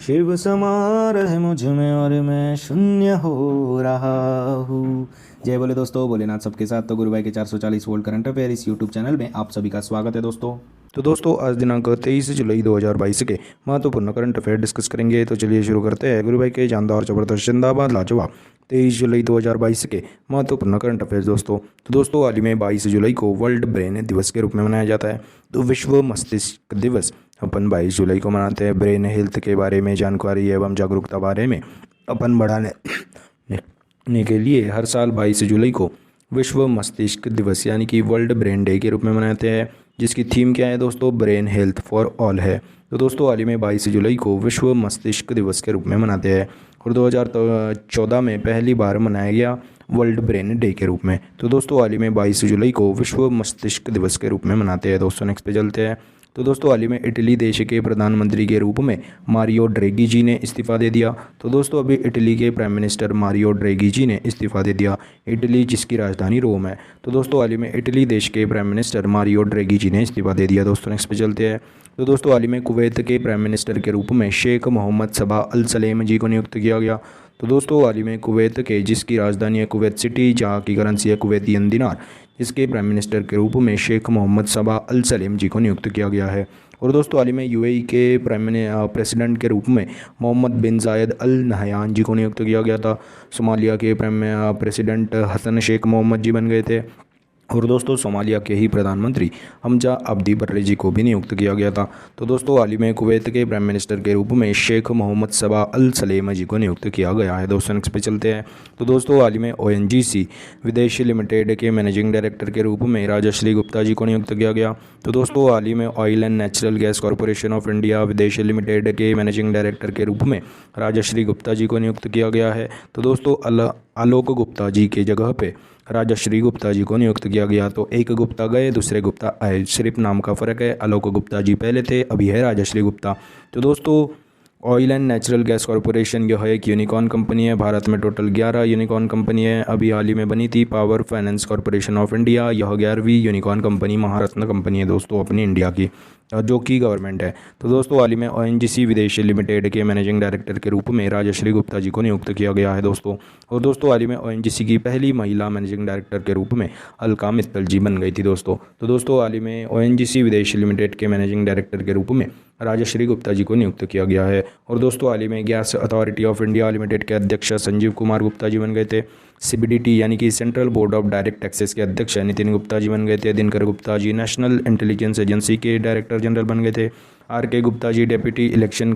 शिव समा रहे मुझ में और मैं शून्य हो रहा हूँ। जय बोले दोस्तों, भोलेनाथ सबके साथ। तो गुरु भाई के 440 वोल्ट करंट अफेयर इस यूट्यूब चैनल में आप सभी का स्वागत है दोस्तों। तो दोस्तों आज दिनांक 23 जुलाई 2022 के महत्वपूर्ण करंट अफेयर डिस्कस करेंगे। तो चलिए शुरू करते हैं। गुरु भाई के जानदार जबरदस्त जिंदाबाद लाजवाब 23 जुलाई 2022 के महत्वपूर्ण करंट अफेयर्स दोस्तों। तो दोस्तों हाल ही में 22 जुलाई को वर्ल्ड ब्रेन दिवस के रूप में मनाया जाता है। तो विश्व मस्तिष्क दिवस अपन 22 जुलाई को मनाते हैं। ब्रेन हेल्थ के बारे में जानकारी एवं जागरूकता बारे में अपन बढ़ाने के लिए हर साल 22 जुलाई को विश्व मस्तिष्क दिवस यानी कि वर्ल्ड ब्रेन डे के रूप में मनाते हैं, जिसकी थीम क्या है दोस्तों? ब्रेन हेल्थ फॉर ऑल है। तो दोस्तों हाल ही में 22 जुलाई को विश्व मस्तिष्क दिवस के रूप में मनाते हैं और 2014 में पहली बार मनाया गया वर्ल्ड ब्रेन डे के रूप में। तो दोस्तों हाल ही में 22 जुलाई को विश्व मस्तिष्क दिवस के रूप में मनाते हैं दोस्तों। नेक्स्ट पे चलते हैं। तो दोस्तों हाल ही में इटली देश के प्रधानमंत्री के रूप में मारियो ड्रेगी जी ने इस्तीफा दे दिया। तो दोस्तों अभी इटली के प्राइम मिनिस्टर मारियो ड्रेगी जी ने इस्तीफा दे दिया। इटली जिसकी राजधानी रोम है। तो दोस्तों हाल ही में इटली देश के प्राइम मिनिस्टर मारियो ड्रेगी जी ने इस्तीफा दे दिया दोस्तों। नेक्स्ट पे चलते हैं। तो दोस्तों हाल ही में कुवैत के प्राइम मिनिस्टर के रूप में शेख मोहम्मद सबा अल सलेम जी को नियुक्त किया गया। तो दोस्तों हाल ही में कुवैत के जिसकी राजधानी है कुवैत सिटी, जहाँ की करेंसी है कुवैतियन दिनार, इसके प्राइम मिनिस्टर के रूप में शेख मोहम्मद सबा अल सलेम जी को नियुक्त किया गया है। और दोस्तों हाल ही में यूएई के प्रेसिडेंट के रूप में मोहम्मद बिन जायद अल नहयान जी को नियुक्त किया गया था। सोमालिया के प्रेसिडेंट हसन शेख मोहम्मद जी बन गए थे। और दोस्तों सोमालिया के ही प्रधानमंत्री हमजा अब्दी बर्रे जी को भी नियुक्त किया गया था। तो दोस्तों हाल ही में कुवैत के प्राइम मिनिस्टर के रूप में शेख मोहम्मद सबा अल सलेम जी को नियुक्त किया गया है दोस्तों। नेक्स्ट पे चलते हैं। तो दोस्तों हाल ही में ओएनजीसी विदेशी लिमिटेड के मैनेजिंग डायरेक्टर के रूप में राजश्री गुप्ता जी को नियुक्त किया गया। तो दोस्तों हाल ही में oil and natural gas corporation of India विदेशी लिमिटेड के मैनेजिंग डायरेक्टर के रूप में राजश्री गुप्ता जी को नियुक्त किया गया है। तो दोस्तों आलोक गुप्ता जी की जगह पे राजश्री गुप्ता जी को नियुक्त किया गया। तो एक गुप्ता गए, दूसरे गुप्ता आए, सिर्फ नाम का फ़र्क है। आलोक गुप्ता जी पहले थे, अभी है राजश्री गुप्ता। तो दोस्तों oil and natural gas corporation यह एक यूनिकॉर्न कंपनी है। भारत में टोटल 11 यूनिकॉर्न कंपनी है। अभी हाल ही में बनी थी power finance corporation of India, यह 11वीं यूनिकॉर्न कंपनी महारत्न कंपनी है दोस्तों अपनी इंडिया की, जो कि गवर्नमेंट है। तो दोस्तों हाल ही में ओएनजीसी विदेशी लिमिटेड के मैनेजिंग डायरेक्टर के रूप में राजश्री गुप्ता जी को नियुक्त किया गया है दोस्तों। और दोस्तों हाल ही में ओएनजीसी की पहली महिला मैनेजिंग डायरेक्टर के रूप में अलका मित्तल जी बन गई थी दोस्तों। तो दोस्तों हाल ही में ओएनजीसी विदेशी लिमिटेड के मैनेजिंग डायरेक्टर के रूप में राजश्री गुप्ता जी को नियुक्त किया गया है। और दोस्तों हाल ही में gas authority of India limited के अध्यक्ष संजीव कुमार गुप्ता जी बन गए थे। सीबीडीटी यानी कि central board of direct taxes के अध्यक्ष नितिन गुप्ता जी बन गए थे। Dinkar Gupta ji national intelligence agency के डायरेक्टर जनरल बन गए थे। R K. Gupta ji deputy election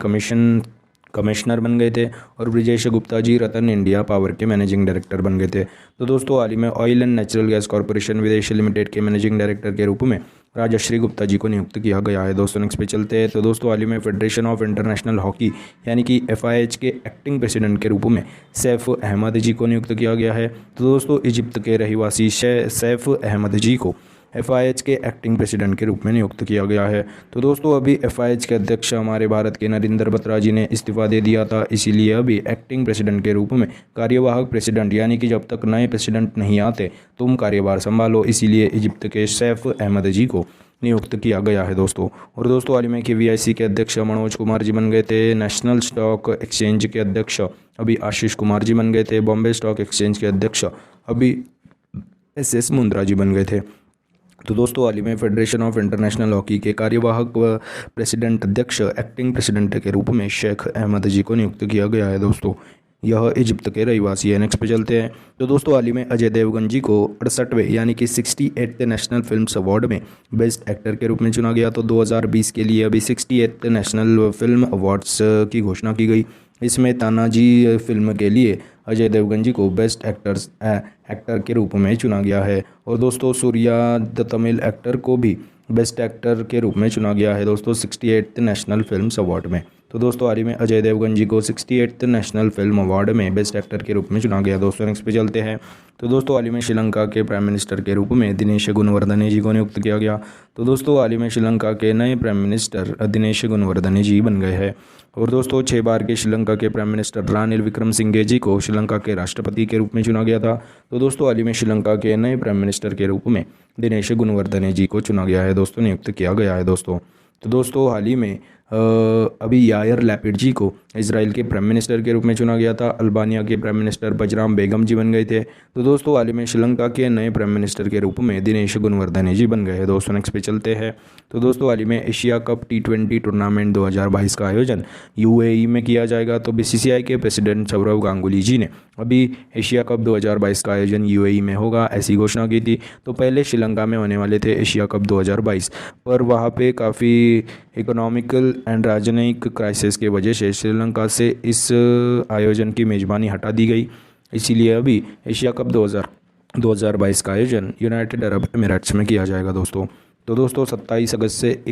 commissioner बन गए थे। और ब्रिजेश गुप्ता जी रतन इंडिया पावर के मैनेजिंग डायरेक्टर बन गए थे। तो दोस्तों हाल ही में oil and natural gas corporation विदेशी लिमिटेड के मैनेजिंग डायरेक्टर के रूप में राजश्री गुप्ता जी को नियुक्त किया गया है दोस्तों। नेक्स्ट पे चलते हैं। तो दोस्तों हाल ही में फेडरेशन ऑफ इंटरनेशनल हॉकी यानी कि FIH के एक्टिंग प्रेसिडेंट के रूप में सैफ अहमद जी को नियुक्त किया गया है। तो दोस्तों इजिप्ट के रहिवासी सैफ अहमद जी को FIH के एक्टिंग प्रेसिडेंट के रूप में नियुक्त किया गया है। तो दोस्तों अभी FIH के अध्यक्ष हमारे भारत के नरेंद्र बत्रा जी ने इस्तीफा दे दिया था, इसीलिए अभी एक्टिंग प्रेसिडेंट के रूप में कार्यवाहक प्रेसिडेंट यानी कि जब तक नए प्रेसिडेंट नहीं आते तुम कार्यभार संभालो, इसीलिए इजिप्ट के सैफ अहमद जी को नियुक्त किया गया है दोस्तों। और दोस्तों हाल ही में KVIC के अध्यक्ष मनोज कुमार जी बन गए थे। नेशनल स्टॉक एक्सचेंज के अध्यक्ष अभी आशीष कुमार जी बन गए थे। बॉम्बे स्टॉक एक्सचेंज के अध्यक्ष अभी SS मुंद्रा जी बन गए थे। तो दोस्तों हाल ही में फेडरेशन ऑफ इंटरनेशनल हॉकी के कार्यवाहक प्रेसिडेंट अध्यक्ष एक्टिंग प्रेसिडेंट के रूप में शेख अहमद जी को नियुक्त किया गया है दोस्तों। यह इजिप्ट के रहिवासी है। नेक्स्ट पे चलते हैं। तो दोस्तों हाल ही में अजय देवगन जी को 68वें यानी कि 68th नेशनल फिल्म्स अवार्ड में बेस्ट एक्टर के रूप में चुना गया। तो 2020 के लिए अभी 68th नेशनल फिल्म अवार्ड्स की घोषणा की गई। इसमें तानाजी फिल्म के लिए अजय देवगन जी को बेस्ट एक्टर के रूप में चुना गया है। और दोस्तों सूर्या द तमिल एक्टर को भी बेस्ट एक्टर के रूप में चुना गया है दोस्तों 68th नेशनल फिल्म्स अवार्ड में। तो दोस्तों हाल ही में अजय देवगन जी को 68th नेशनल फिल्म अवार्ड में बेस्ट एक्टर के रूप में चुना गया दोस्तों। नेक्स्ट पे चलते हैं। तो दोस्तों हाल ही में श्रीलंका के प्राइम मिनिस्टर के रूप में दिनेश गुणवर्धने जी को नियुक्त किया गया। तो दोस्तों हाल ही में श्रीलंका के नए प्राइम मिनिस्टर दिनेश गुणवर्धने जी बन गए हैं। और दोस्तों 6 बार के श्रीलंका के प्राइम मिनिस्टर रानिल विक्रमसिंघे जी को श्रीलंका के राष्ट्रपति के रूप में चुना गया था। तो दोस्तों हाल ही में श्रीलंका के नए प्राइम मिनिस्टर के रूप में दिनेश गुणवर्धने जी को चुना गया है दोस्तों, नियुक्त किया गया है दोस्तों। तो दोस्तों हाल ही में अभी यायर लैपिड जी को इसराइल के प्राइम मिनिस्टर के रूप में चुना गया था। अल्बानिया के प्राइम मिनिस्टर बजराम बेगम जी बन गए थे। तो दोस्तों हाल ही में श्रीलंका के नए प्राइम मिनिस्टर के रूप में दिनेश गुणवर्धने जी बन गए हैं। दोस्तों नेक्स्ट पे चलते हैं। तो दोस्तों हाल ही में एशिया कप T20 टूर्नामेंट 2022 का आयोजन UAE में किया जाएगा। तो BCCI के प्रेसिडेंट सौरव गांगुली जी ने अभी एशिया कप 2022 का आयोजन UAE में होगा ऐसी घोषणा की थी। तो पहले श्रीलंका में होने वाले थे एशिया कप 2022, पर वहाँ पे काफ़ी इकोनॉमिकल एंड राजनयिक क्राइसिस की वजह से श्रीलंका से इस आयोजन की मेज़बानी हटा दी गई। इसीलिए अभी एशिया कप 2022 का आयोजन यूनाइटेड अरब एमिरेट्स में किया जाएगा दोस्तों। तो दोस्तों 27 अगस्त से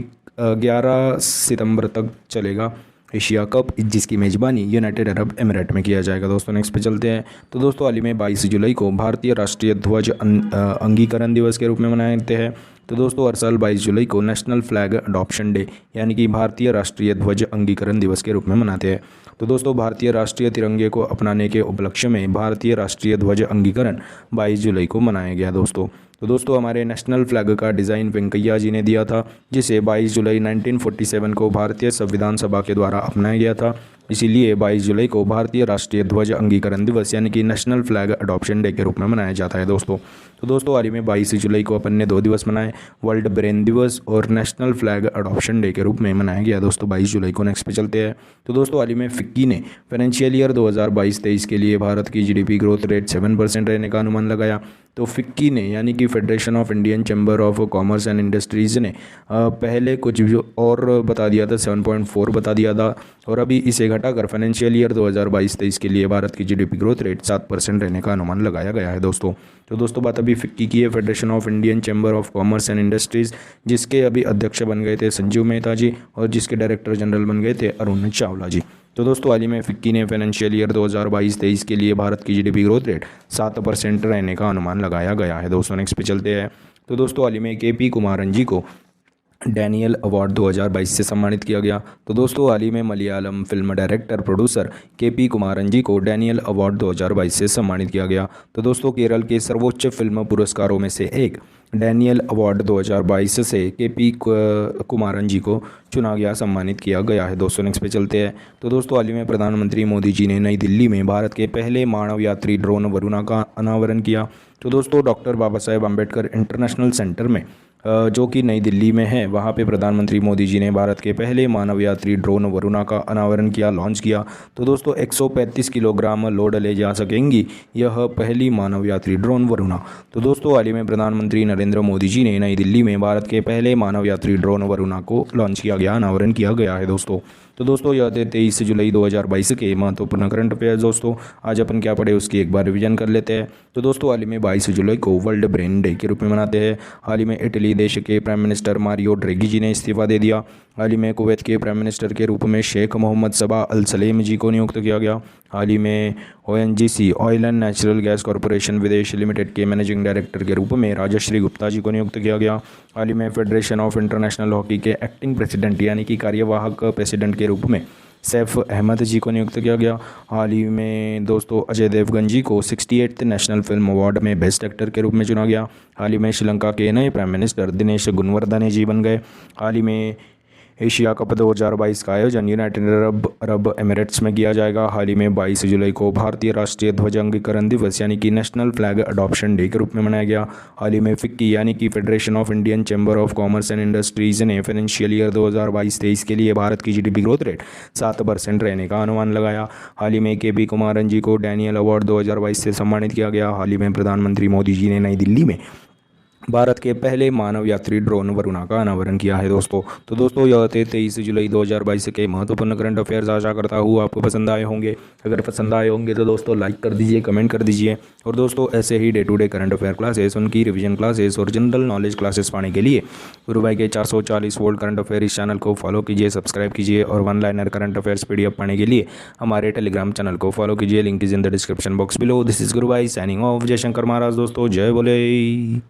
11 सितंबर तक चलेगा एशिया कप, जिसकी मेज़बानी यूनाइटेड अरब एमिरेट में किया जाएगा। दोस्तों नेक्स्ट पे चलते हैं। तो दोस्तों हाल ही में 22 जुलाई को भारतीय राष्ट्रीय ध्वज अंगीकरण दिवस के रूप में मनाए जाते हैं। तो दोस्तों हर साल 22 जुलाई को नेशनल फ्लैग अडॉप्शन डे यानी कि भारतीय राष्ट्रीय ध्वज अंगीकरण दिवस के रूप में मनाते हैं। तो दोस्तों भारतीय राष्ट्रीय तिरंगे को अपनाने के उपलक्ष्य में भारतीय राष्ट्रीय ध्वज अंगीकरण 22 जुलाई को मनाया गया दोस्तों। तो दोस्तों हमारे नेशनल फ्लैग का डिज़ाइन वेंकैया जी ने दिया था, जिसे 22 जुलाई 1947 को भारतीय संविधान सभा के द्वारा अपनाया गया था। इसीलिए 22 जुलाई को भारतीय राष्ट्रीय ध्वज अंगीकरण दिवस यानी कि नेशनल फ्लैग अडॉप्शन डे के रूप में मनाया जाता है दोस्तों। तो दोस्तों हाल ही में 22 जुलाई को अपन ने 2 दिवस मनाए, वर्ल्ड ब्रेन दिवस और नेशनल फ्लैग अडॉप्शन डे के रूप में मनाया गया दोस्तों 22 जुलाई को। नेक्स्ट पे चलते हैं। तो दोस्तों हाल ही में फिक्की ने फाइनेंशियल ईयर 2022-23 के लिए भारत की GDP ग्रोथ रेट 7% रहने का अनुमान लगाया। तो फिक्की ने यानी कि federation of Indian chamber of commerce and industries ने पहले कुछ और बता दिया था, 7.4 बता दिया था, और अभी इसे घटाकर फाइनेंशियल ईयर 2022-23 के लिए भारत की GDP ग्रोथ रेट 7% रहने का अनुमान लगाया गया है दोस्तों। तो दोस्तों बात अभी फिक्की की है, federation of Indian chamber of commerce and industries, जिसके अभी अध्यक्ष बन गए थे संजीव मेहता जी और जिसके डायरेक्टर जनरल बन गए थे अरुण चावला जी। तो दोस्तों हाल ही में फिक्की ने फाइनेंशियल ईयर 2022-23 के लिए भारत की GDP ग्रोथ रेट 7% रहने का अनुमान लगाया गया है दोस्तों। नेक्स्ट पे चलते हैं। तो दोस्तों हाल ही में KP कुमारन जी को डैनियल अवार्ड 2022 से सम्मानित किया गया। तो दोस्तों हाल ही में Malayalam film director producer KP Kumaran ji को डैनियल अवार्ड 2022 से सम्मानित किया गया। तो दोस्तों केरल के सर्वोच्च फिल्म पुरस्कारों में से एक डैनियल अवार्ड 2022 से KP कुमारन जी को चुना गया, सम्मानित किया गया है दोस्तों। नेक्स्ट पे चलते हैं। तो दोस्तों हाल ही में प्रधानमंत्री मोदी जी ने नई दिल्ली में भारत के पहले मानव यात्री ड्रोन वरुणा का अनावरण किया। तो दोस्तों doctor Baba Saheb Ambedkar international centre में जो कि नई दिल्ली में है, वहाँ पे प्रधानमंत्री मोदी जी ने भारत के पहले मानव यात्री ड्रोन वरुणा का अनावरण किया, लॉन्च किया। तो दोस्तों 135 किलोग्राम लोड ले जा सकेंगी यह पहली मानव यात्री ड्रोन वरुणा। तो दोस्तों हाल ही में प्रधानमंत्री नरेंद्र मोदी जी ने नई दिल्ली में भारत के पहले मानव यात्री ड्रोन वरुणा को लॉन्च किया गया, अनावरण किया गया है दोस्तों। तो दोस्तों यह थे 23 जुलाई 2022 के महत्वपूर्ण करंट अफेयर्स दोस्तों। आज अपन क्या पढ़े उसकी एक बार रिवीजन कर लेते हैं। तो दोस्तों हाल ही में 22 जुलाई को वर्ल्ड ब्रेन डे के रूप में मनाते हैं। हाल ही में इटली देश के प्राइम मिनिस्टर मारियो ड्रेगी जी ने इस्तीफा दे दिया। हाल ही में कुवैत के प्राइम मिनिस्टर के रूप में शेख मोहम्मद सबा अल सलेम जी को नियुक्त किया गया। हाल ही में ONGC oil and natural gas corporation विदेश लिमिटेड के मैनेजिंग डायरेक्टर के रूप में राजश्री गुप्ता जी को नियुक्त किया गया। हाल ही में फेडरेशन ऑफ इंटरनेशनल हॉकी के एक्टिंग प्रेसिडेंट यानी कि कार्यवाहक प्रेसिडेंट के रूप में सैफ अहमद जी को नियुक्त किया गया। हाल ही में दोस्तों अजय देवगन जी को 68th नेशनल फिल्म अवार्ड में बेस्ट एक्टर के रूप में चुना गया। हाल ही में श्रीलंका के नए प्राइम मिनिस्टर दिनेश गुणवर्धने जी बन गए। हाल ही में एशिया कप 2022 का आयोजन यूनाइटेड अरब एमिरेट्स में किया जाएगा। हाल ही में 22 जुलाई को भारतीय राष्ट्रीय ध्वज अंगीकरण दिवस यानी कि नेशनल फ्लैग अडॉप्शन डे के रूप में मनाया गया। हाल ही में फिक्की यानी कि federation of Indian chamber of commerce and industries ने फाइनेंशियल ईयर 2022-23 के लिए भारत की GDP ग्रोथ रेट 7% रहने का अनुमान लगाया। हाल ही में KP कुमारन जी को डैनियल अवार्ड 2022 से सम्मानित किया गया। हाल ही में प्रधानमंत्री मोदी जी ने नई दिल्ली में भारत के पहले मानव यात्री ड्रोन वरुणा का अनावरण किया है दोस्तों। तो दोस्तों यह थे 23 जुलाई 2022 के महत्वपूर्ण करंट अफेयर्स। आशा करता हूँ आपको पसंद आए होंगे। अगर पसंद आए होंगे तो दोस्तों लाइक कर दीजिए, कमेंट कर दीजिए। और दोस्तों ऐसे ही day to day current affair classes, उनकी रिवीजन क्लासेस और जनरल नॉलेज क्लासेस पाने के लिए गुरु भाई के 440 वोल्ट करंट अफेयर इस चैनल को फॉलो कीजिए, सब्सक्राइब कीजिए। और one liner current affairs PDF पाने के लिए हमारे टेलीग्राम चैनल को फॉलो कीजिए, link is in the description box below. This is Guru Bhai signing off. जय शंकर महाराज दोस्तों, जय बोले।